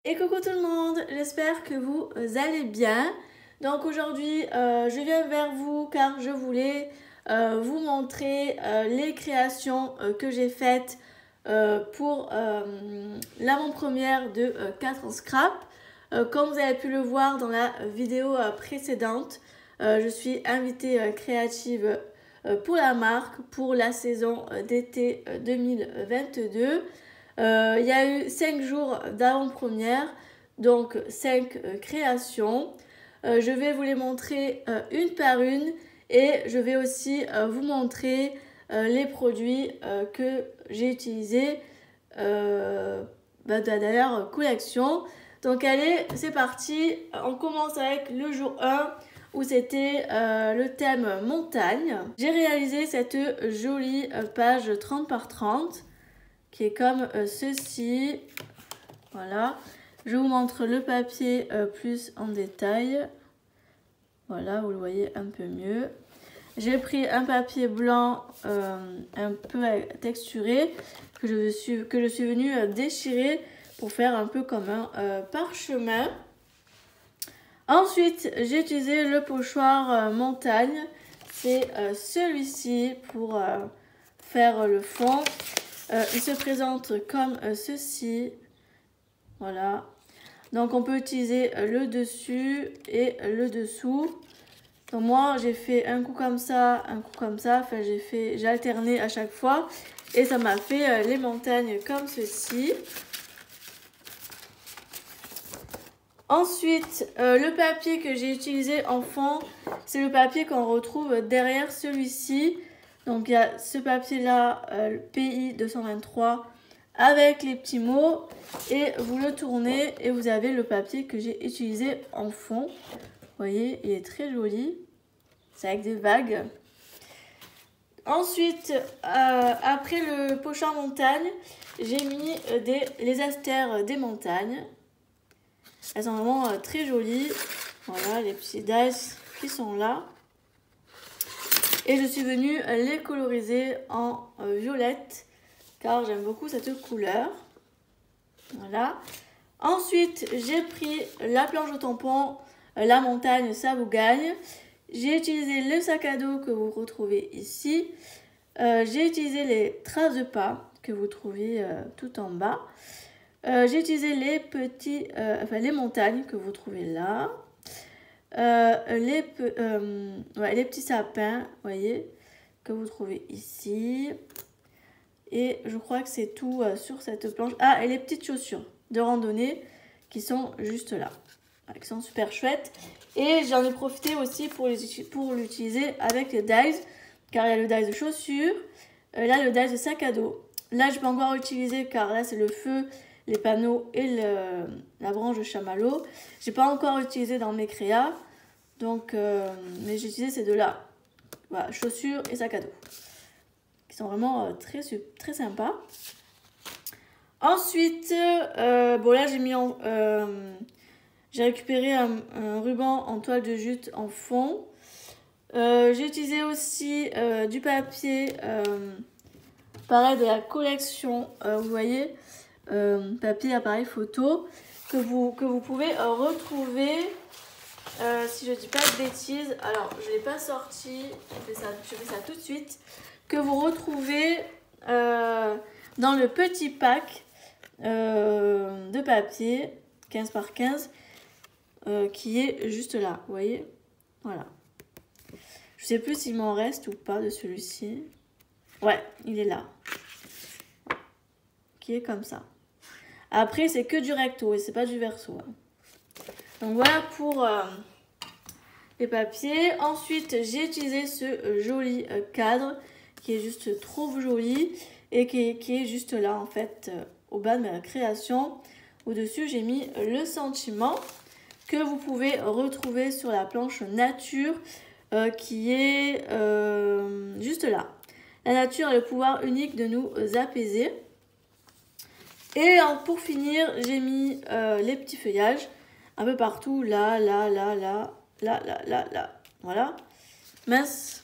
Et coucou tout le monde, j'espère que vous allez bien. Donc aujourd'hui, je viens vers vous car je voulais vous montrer les créations que j'ai faites pour l'avant-première de 4 en scrap. Comme vous avez pu le voir dans la vidéo précédente, je suis invitée créative pour la marque pour la saison d'été 2022. Il y a eu 5 jours d'avant-première, donc 5 créations. Je vais vous les montrer une par une et je vais aussi vous montrer les produits que j'ai utilisés dans la dernière collection. Donc allez, c'est parti. On commence avec le jour 1 où c'était le thème montagne. J'ai réalisé cette jolie page 30 par 30 qui est comme ceci. Voilà. Je vous montre le papier plus en détail. Voilà, vous le voyez un peu mieux. J'ai pris un papier blanc un peu texturé que je suis venue déchirer pour faire un peu comme un parchemin. Ensuite, j'ai utilisé le pochoir montagne. C'est celui-ci pour faire le fond. Il se présente comme ceci. Voilà. Donc on peut utiliser le dessus et le dessous. Donc moi j'ai fait un coup comme ça, un coup comme ça. Enfin j'ai alterné à chaque fois. Et ça m'a fait les montagnes comme ceci. Ensuite, le papier que j'ai utilisé en fond, c'est le papier qu'on retrouve derrière celui-ci. Donc il y a ce papier-là, PI 223, avec les petits mots. Et vous le tournez et vous avez le papier que j'ai utilisé en fond. Vous voyez, il est très joli. C'est avec des vagues. Ensuite, après le pochoir montagne, j'ai mis les astères des montagnes. Elles sont vraiment très jolies. Voilà, les petits dice qui sont là. Et je suis venue les coloriser en violette car j'aime beaucoup cette couleur. Voilà. Ensuite, j'ai pris la planche de tampon, la montagne, ça vous gagne. J'ai utilisé le sac à dos que vous retrouvez ici. J'ai utilisé les traces de pas que vous trouvez tout en bas. J'ai utilisé les montagnes que vous trouvez là. Les petits sapins, vous voyez, que vous trouvez ici. Et je crois que c'est tout sur cette planche. Ah, et les petites chaussures de randonnée qui sont juste là. Qui sont super chouettes. Et j'en ai profité aussi pour l'utiliser avec les dies. Car il y a le dies de chaussures. Là, le dies de sac à dos. Là, je peux encore utiliser car là, c'est le feu, les panneaux et la branche de chamallow. J'ai pas encore utilisé dans mes créas. Donc, mais j'ai utilisé ces deux-là. Voilà, chaussures et sac à dos. Qui sont vraiment très sympas. Ensuite, bon là j'ai mis j'ai récupéré un ruban en toile de jute en fond. J'ai utilisé aussi du papier, pareil de la collection, vous voyez, papier appareil photo que vous pouvez retrouver. Si je dis pas de bêtises, alors je l'ai pas sorti, je fais ça tout de suite, que vous retrouvez dans le petit pack de papier 15 par 15 qui est juste là, vous voyez, voilà. Je sais plus s'il m'en reste ou pas de celui-ci. Ouais, il est là. Qui est comme ça. Après, c'est que du recto et c'est pas du verso. Hein. Donc voilà pour les papiers. Ensuite, j'ai utilisé ce joli cadre qui est juste trop joli et qui est juste là en fait au bas de ma création. Au-dessus, j'ai mis le sentiment que vous pouvez retrouver sur la planche nature qui est juste là. La nature a le pouvoir unique de nous apaiser. Et pour finir, j'ai mis les petits feuillages un peu partout, là. Voilà. Mince.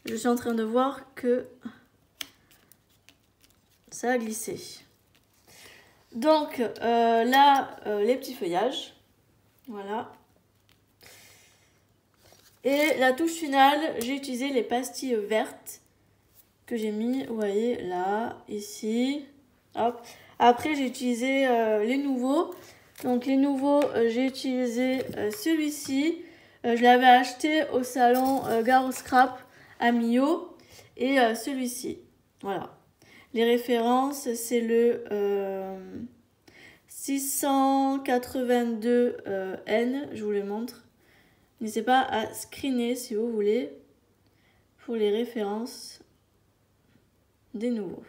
Je suis en train de voir que ça a glissé. Donc là, les petits feuillages. Voilà. Et la touche finale, j'ai utilisé les pastilles vertes que j'ai mis, vous voyez, là, ici. Hop. Après, j'ai utilisé les nouveaux. Donc les nouveaux, j'ai utilisé celui-ci. Je l'avais acheté au salon Gare au Scrap à Millau. Et celui-ci. Voilà. Les références, c'est le 682N. Je vous le montre. N'hésitez pas à screener si vous voulez pour les références des nouveaux.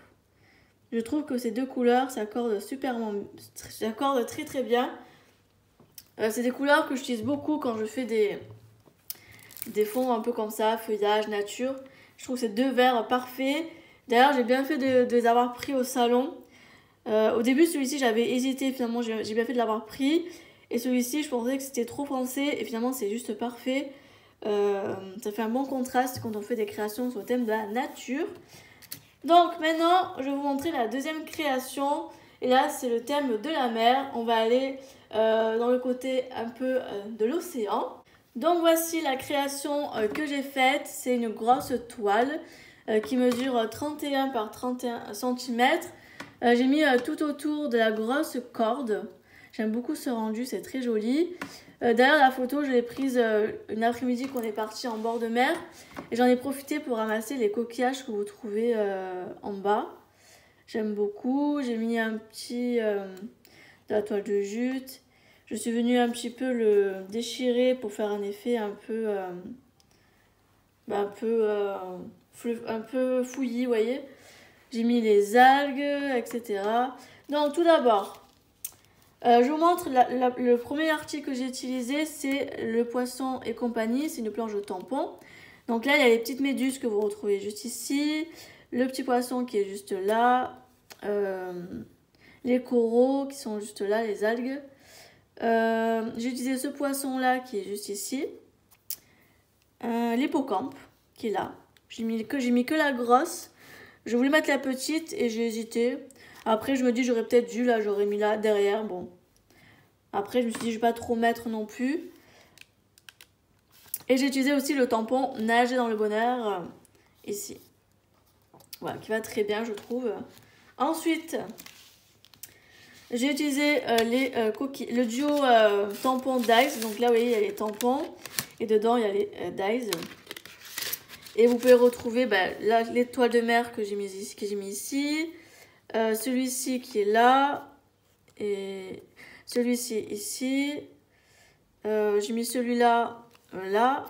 Je trouve que ces deux couleurs s'accordent très très bien. C'est des couleurs que j'utilise beaucoup quand je fais des fonds un peu comme ça, feuillage, nature. Je trouve ces deux verts parfaits. D'ailleurs, j'ai bien fait de les avoir pris au salon. Au début, celui-ci, j'avais hésité. Finalement, j'ai bien fait de l'avoir pris. Et celui-ci, je pensais que c'était trop foncé. Et finalement, c'est juste parfait. Ça fait un bon contraste quand on fait des créations sur le thème de la nature. Donc maintenant, je vais vous montrer la deuxième création. Et là, c'est le thème de la mer. On va aller dans le côté un peu de l'océan. Donc voici la création que j'ai faite. C'est une grosse toile qui mesure 31 par 31 cm. J'ai mis tout autour de la grosse corde. J'aime beaucoup ce rendu, c'est très joli. D'ailleurs, la photo, je l'ai prise une après-midi qu'on est parti en bord de mer. Et j'en ai profité pour ramasser les coquillages que vous trouvez en bas. J'aime beaucoup. J'ai mis un petit de la toile de jute. Je suis venue un petit peu le déchirer pour faire un effet un peu fouillis, vous voyez. J'ai mis les algues, etc. Donc tout d'abord, je vous montre le premier article que j'ai utilisé, c'est le Poisson et compagnie, c'est une planche de tampon. Donc là, il y a les petites méduses que vous retrouvez juste ici, le petit poisson qui est juste là, les coraux qui sont juste là, les algues. J'ai utilisé ce poisson là qui est juste ici, l'hippocampe qui est là. J'ai mis que la grosse. Je voulais mettre la petite et j'ai hésité. Après, je me dis, j'aurais peut-être dû, là, j'aurais mis là derrière. Bon. Après, je me suis dit, je vais pas trop mettre non plus. Et j'ai utilisé aussi le tampon Nager dans le bonheur, ici. Voilà, qui va très bien, je trouve. Ensuite, j'ai utilisé le duo tampon Dies. Donc là, vous voyez, il y a les tampons. Et dedans, il y a les Dies. Et vous pouvez retrouver les toiles de mer que j'ai mis ici. Celui-ci qui est là. Et celui-ci ici. J'ai mis celui-là là.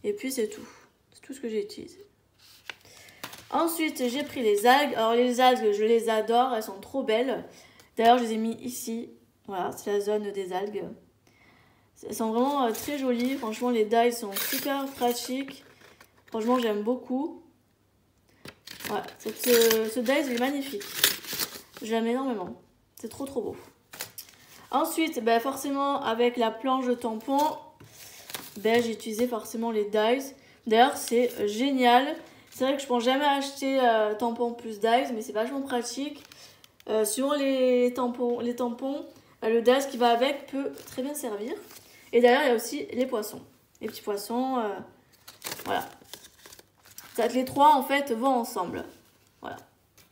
Et puis c'est tout. C'est tout ce que j'ai utilisé. Ensuite, j'ai pris les algues. Alors les algues, je les adore. Elles sont trop belles. D'ailleurs, je les ai mis ici. Voilà, c'est la zone des algues. Elles sont vraiment très jolies. Franchement, les dies sont super pratiques. Franchement, j'aime beaucoup. Voilà, ce dies, il est magnifique. Je l'aime énormément. C'est trop trop beau. Ensuite, forcément, avec la planche de tampon, j'ai utilisé forcément les dies. D'ailleurs, c'est génial. C'est vrai que je ne pense jamais acheter tampon plus dies, mais c'est vachement pratique. Suivant les tampons, le dies qui va avec peut très bien servir. Et d'ailleurs, il y a aussi les poissons. Les petits poissons, voilà. Les trois, en fait, vont ensemble. Voilà.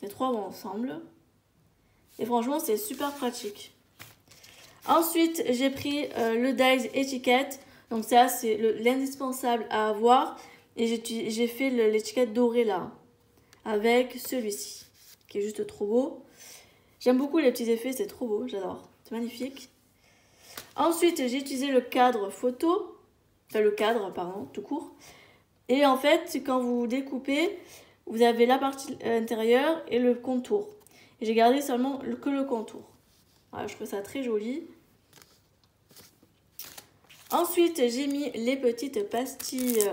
Les trois vont ensemble. Et franchement, c'est super pratique. Ensuite, j'ai pris le dies étiquette. Donc ça, c'est l'indispensable à avoir. Et j'ai fait l'étiquette dorée là. Avec celui-ci. Qui est juste trop beau. J'aime beaucoup les petits effets, c'est trop beau, j'adore. C'est magnifique. Ensuite, j'ai utilisé le cadre photo. Enfin, le cadre, pardon, tout court. Et en fait, quand vous découpez, vous avez la partie intérieure et le contour. Et j'ai gardé seulement que le contour. Voilà, je trouve ça très joli. Ensuite, j'ai mis les petites pastilles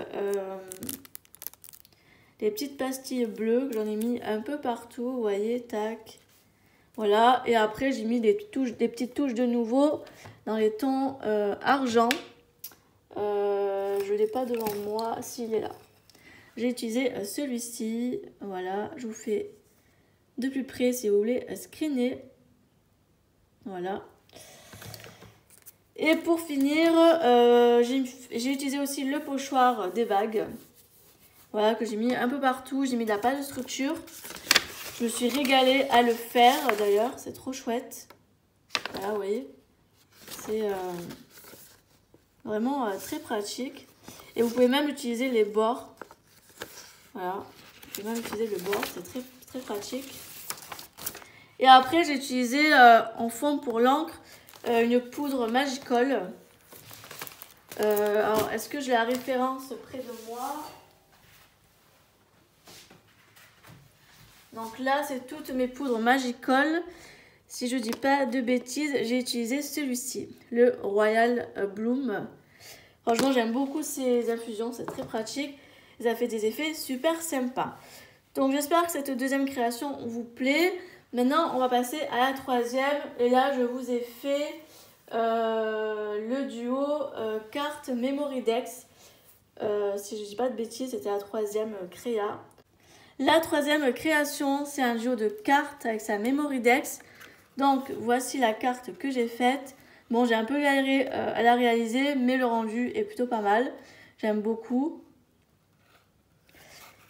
bleues. J'en ai mis un peu partout, vous voyez, tac. Voilà, et après, j'ai mis des petites touches de nouveau dans les tons argent. Je ne l'ai pas devant moi, s'il est là. J'ai utilisé celui-ci. Voilà, je vous fais de plus près si vous voulez screener. Voilà. Et pour finir, j'ai utilisé aussi le pochoir des bagues. Voilà, que j'ai mis un peu partout. J'ai mis de la pâte de structure. Je me suis régalée à le faire d'ailleurs. C'est trop chouette. Voilà, vous voyez. C'est vraiment très pratique. Et vous pouvez même utiliser les bords. Voilà. Vous pouvez même utiliser le bord. C'est très, très pratique. Et après, j'ai utilisé en fond pour l'encre une poudre Magicol. Alors, est-ce que j'ai la référence près de moi? Donc là, c'est toutes mes poudres Magicol. Si je dis pas de bêtises, j'ai utilisé celui-ci, le Royal Bloom. Franchement, j'aime beaucoup ces infusions, c'est très pratique. Ça fait des effets super sympas. Donc j'espère que cette deuxième création vous plaît. Maintenant, on va passer à la troisième. Et là, je vous ai fait le duo carte Memory Dex. Si je ne dis pas de bêtises, c'était la troisième créa. La troisième création, c'est un duo de cartes avec sa Memory Dex. Donc, voici la carte que j'ai faite. Bon, j'ai un peu galéré à la réaliser, mais le rendu est plutôt pas mal. J'aime beaucoup.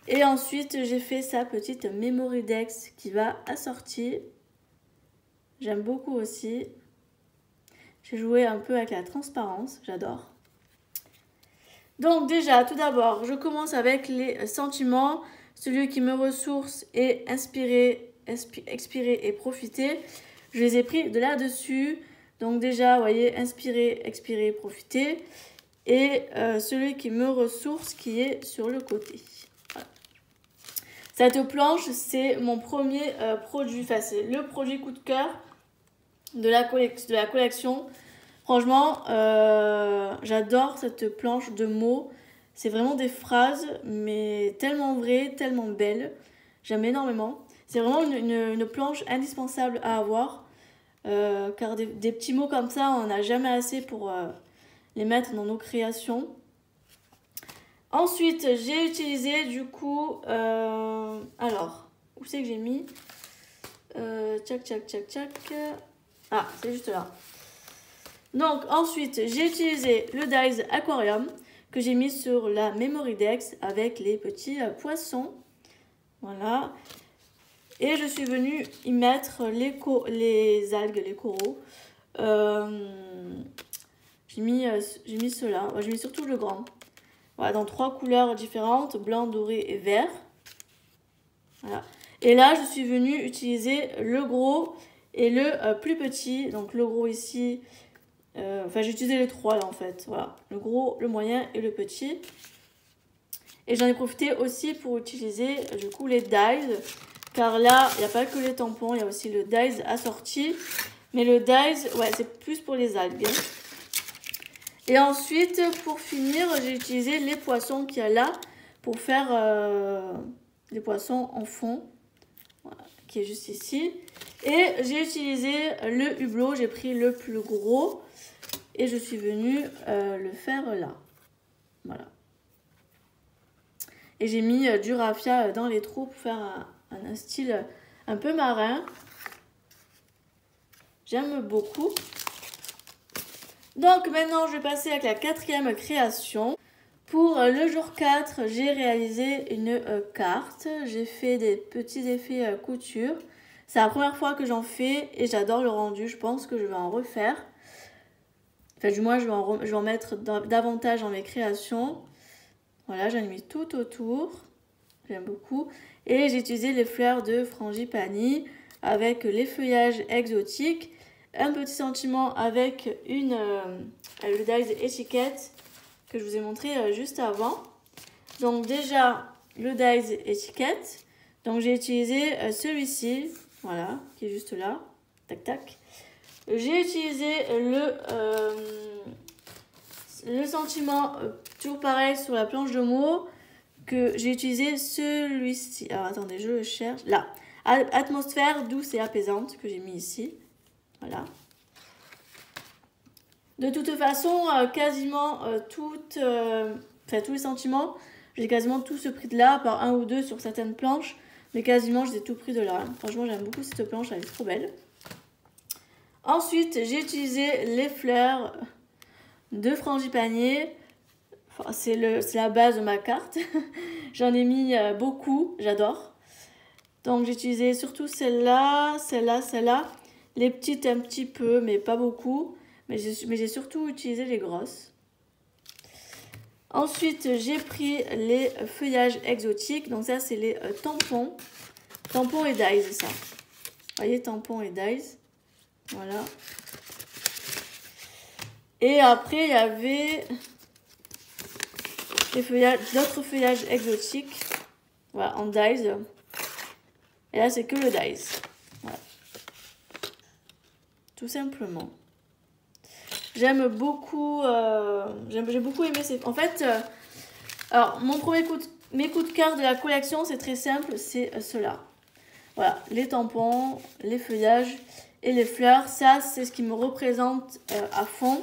Et ensuite, j'ai fait sa petite Memory Dex qui va assortir. J'aime beaucoup aussi. J'ai joué un peu avec la transparence, j'adore. Donc déjà, tout d'abord, je commence avec les sentiments. Celui qui me ressource est inspirer, expirer et profiter. Je les ai pris de là-dessus. Donc déjà, vous voyez, inspirer, expirer, profiter. Et celui qui me ressource qui est sur le côté. Voilà. Cette planche, c'est mon premier produit. Enfin, c'est le produit coup de cœur de la collection. Franchement, j'adore cette planche de mots. C'est vraiment des phrases, mais tellement vraies, tellement belles. J'aime énormément. C'est vraiment une planche indispensable à avoir. Car des petits mots comme ça, on n'a jamais assez pour les mettre dans nos créations. Ensuite, j'ai utilisé du coup... alors, où c'est que j'ai mis tchac, tchac, tchac, tchac. Ah, c'est juste là. Donc, ensuite, j'ai utilisé le Dies Aquarium que j'ai mis sur la Memory Dex avec les petits poissons. Voilà. Et je suis venue y mettre les algues, les coraux. J'ai mis ceux-là. J'ai mis surtout le grand. Voilà, dans 3 couleurs différentes, blanc, doré et vert. Voilà. Et là, je suis venue utiliser le gros et le plus petit. Donc le gros ici, enfin j'ai utilisé les 3 là en fait. Voilà, le gros, le moyen et le petit. Et j'en ai profité aussi pour utiliser du coup les dies. Car là, il n'y a pas que les tampons, il y a aussi le dies assorti. Mais le dies, ouais, c'est plus pour les algues. Et ensuite, pour finir, j'ai utilisé les poissons qu'il y a là pour faire les poissons en fond, voilà, qui est juste ici. Et j'ai utilisé le hublot, j'ai pris le plus gros et je suis venue le faire là. Voilà. Et j'ai mis du raffia dans les trous pour faire un style un peu marin. J'aime beaucoup. Donc maintenant, je vais passer avec la quatrième création. Pour le jour 4, j'ai réalisé une carte. J'ai fait des petits effets couture. C'est la première fois que j'en fais et j'adore le rendu. Je pense que je vais en refaire. Enfin, du moins, je vais en mettre davantage dans mes créations. Voilà, j'en ai mis tout autour. J'aime beaucoup. Et j'ai utilisé les fleurs de Frangipani avec les feuillages exotiques. Un petit sentiment avec le dies étiquette que je vous ai montré juste avant. Donc déjà, le dies étiquette. Donc j'ai utilisé celui-ci, voilà, qui est juste là. Tac, tac. J'ai utilisé le sentiment, toujours pareil, sur la planche de mots, que j'ai utilisé celui-ci. Alors attendez, je le cherche. Là, atmosphère douce et apaisante, que j'ai mis ici. Voilà. De toute façon, quasiment tous les sentiments, j'ai quasiment tous pris de là, par un ou deux sur certaines planches, mais quasiment j'ai tout pris de là. Franchement, j'aime beaucoup cette planche, elle est trop belle. Ensuite, j'ai utilisé les fleurs de Frangipanier. Enfin, c'est la base de ma carte. J'en ai mis beaucoup, j'adore. Donc j'ai utilisé surtout celle-là, celle-là, celle-là. Les petites un petit peu, mais pas beaucoup. Mais j'ai surtout utilisé les grosses. Ensuite, j'ai pris les feuillages exotiques. Donc ça, c'est les tampons. Tampons et dies, ça. Vous voyez, tampons et dies. Voilà. Et après, il y avait d'autres feuillages exotiques. Voilà, en dies. Et là, c'est que le dies. Voilà. Tout simplement. J'aime beaucoup, j'ai beaucoup aimé ces... En fait, alors, mes coups de cœur de la collection, c'est très simple, c'est ceux-là. Voilà, les tampons, les feuillages et les fleurs. Ça, c'est ce qui me représente à fond.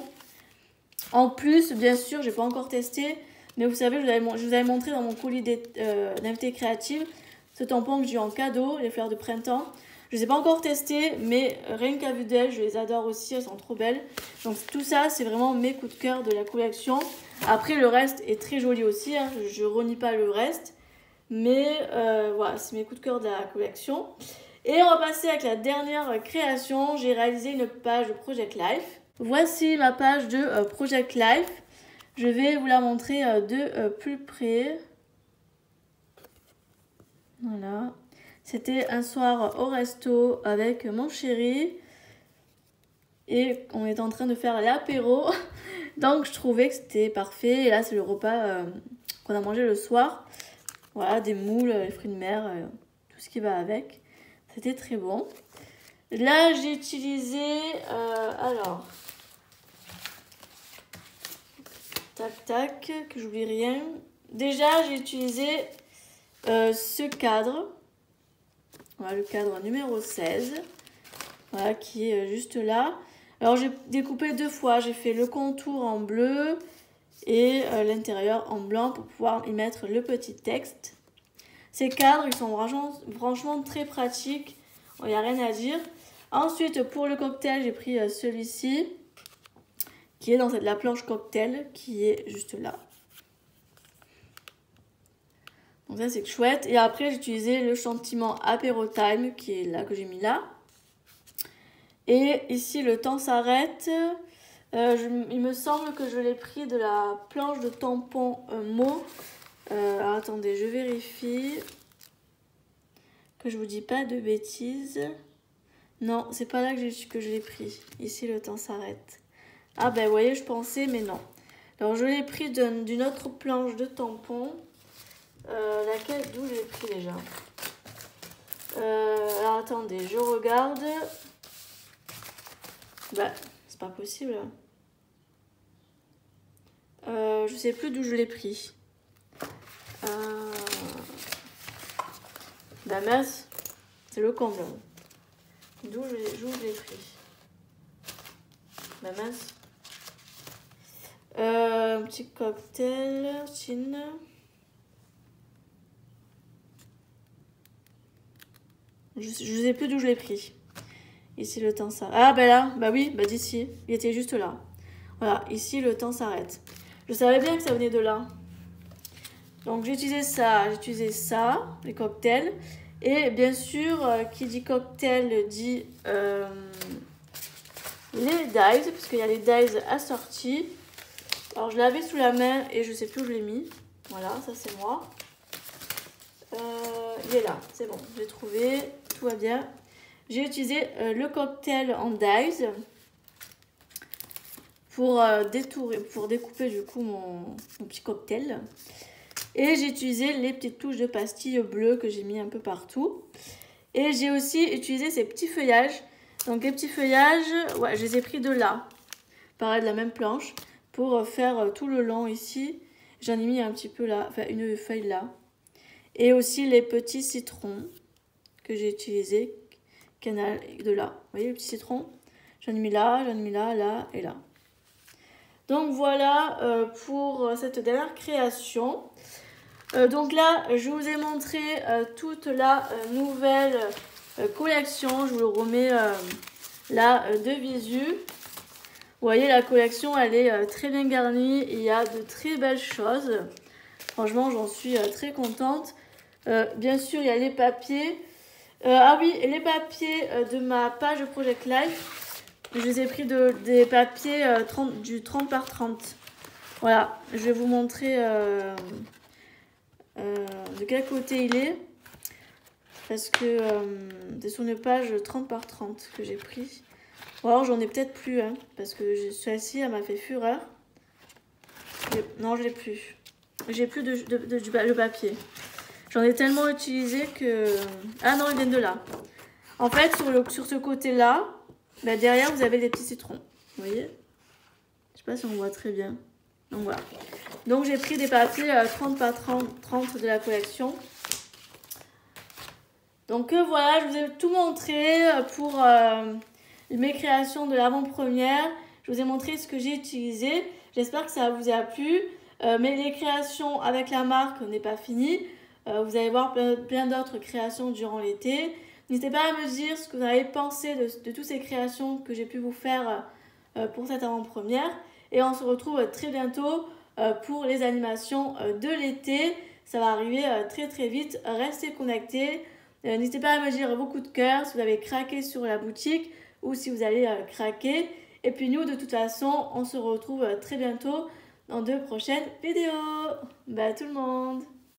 En plus, bien sûr, j'ai pas encore testé, mais vous savez, je vous avais montré dans mon colis d'invité créative ce tampon que j'ai eu en cadeau, les fleurs de printemps. Je ne les ai pas encore testées, mais rien qu'à vue d'elles, je les adore aussi, elles sont trop belles. Donc tout ça, c'est vraiment mes coups de cœur de la collection. Après, le reste est très joli aussi, hein, je renie pas le reste. Mais voilà, c'est mes coups de cœur de la collection. Et on va passer avec la dernière création. J'ai réalisé une page de Project Life. Voici ma page de Project Life. Je vais vous la montrer de plus près. Voilà. C'était un soir au resto avec mon chéri. Et on est en train de faire l'apéro. Donc je trouvais que c'était parfait. Et là, c'est le repas qu'on a mangé le soir. Voilà, des moules, les fruits de mer, tout ce qui va avec. C'était très bon. Là, j'ai utilisé... alors... Tac, tac, que j'oublie rien. Déjà, j'ai utilisé ce cadre. Voilà, le cadre numéro 16. Voilà, qui est juste là. Alors, j'ai découpé 2 fois. J'ai fait le contour en bleu et l'intérieur en blanc pour pouvoir y mettre le petit texte. Ces cadres, ils sont franchement très pratiques. Il n'y a rien à dire. Ensuite, pour le cocktail, j'ai pris celui-ci, qui est dans la planche cocktail, qui est juste là. Donc ça, c'est chouette. Et après, j'ai utilisé le chantiment Apéro Time, qui est là, que j'ai mis là. Et ici, le temps s'arrête. Il me semble que je l'ai pris de la planche de tampon Mo. Alors, attendez, je vérifie. Que je vous dis pas de bêtises. Non, c'est pas là que je l'ai pris. Ici, le temps s'arrête. Ah ben, vous voyez, je pensais, mais non. Alors, je l'ai pris d'une autre planche de tampon. Laquelle, d'où je l'ai pris déjà alors, attendez, je regarde. Bah, c'est pas possible. Je sais plus d'où je l'ai pris. Bah mince, c'est le comble. D'où je l'ai pris. Bah mince. Un petit cocktail, chin. Je sais plus d'où je l'ai pris. Ici le temps s'arrête. Ah bah là, bah oui, bah d'ici. Il était juste là. Voilà, ici le temps s'arrête. Je savais bien que ça venait de là. Donc j'ai utilisé ça, les cocktails. Et bien sûr, qui dit cocktail dit les dies, puisqu'il y a les dies assortis. Alors je l'avais sous la main et je sais plus où je l'ai mis. Voilà, ça c'est moi. Il est là, c'est bon, j'ai trouvé, tout va bien. J'ai utilisé le cocktail en dies pour découper du coup mon petit cocktail. Et j'ai utilisé les petites touches de pastilles bleues que j'ai mis un peu partout. Et j'ai aussi utilisé ces petits feuillages. Donc les petits feuillages, ouais, je les ai pris de là. Pareil, de la même planche. Pour faire tout le long ici. J'en ai mis un petit peu là, enfin une feuille là. Et aussi les petits citrons que j'ai utilisés. Canal de là. Vous voyez le petit citron? J'en ai mis là, là et là. Donc voilà pour cette dernière création. Donc là, je vous ai montré toute la nouvelle collection. Je vous le remets là de Visu. Vous voyez, la collection, elle est très bien garnie. Il y a de très belles choses. Franchement, j'en suis très contente. Bien sûr, il y a les papiers. Ah oui, les papiers de ma page Project Life. Je les ai pris des papiers du 30 par 30. Voilà, je vais vous montrer de quel côté il est. Parce que c'est sur une page 30 par 30 que j'ai pris. Ou alors j'en ai peut-être plus, hein, parce que celle-ci, elle m'a fait fureur. Non, je l'ai plus. J'ai plus le papier. J'en ai tellement utilisé que... Ah non, ils viennent de là. En fait, sur ce côté-là, bah, derrière, vous avez des petits citrons. Vous voyez? Je sais pas si on voit très bien. Donc voilà. Donc j'ai pris des papiers 30 par 30 de la collection. Donc voilà, je vous ai tout montré pour mes créations de l'avant-première. Je vous ai montré ce que j'ai utilisé. J'espère que ça vous a plu. Mais les créations avec la marque n'est pas fini. Vous allez voir plein d'autres créations durant l'été. N'hésitez pas à me dire ce que vous avez pensé de toutes ces créations que j'ai pu vous faire pour cette avant-première. Et on se retrouve très bientôt pour les animations de l'été. Ça va arriver très très vite. Restez connectés. N'hésitez pas à me dire vos coups de cœur si vous avez craqué sur la boutique ou si vous allez craquer. Et puis nous, de toute façon, on se retrouve très bientôt dans de prochaines vidéos. Bye tout le monde!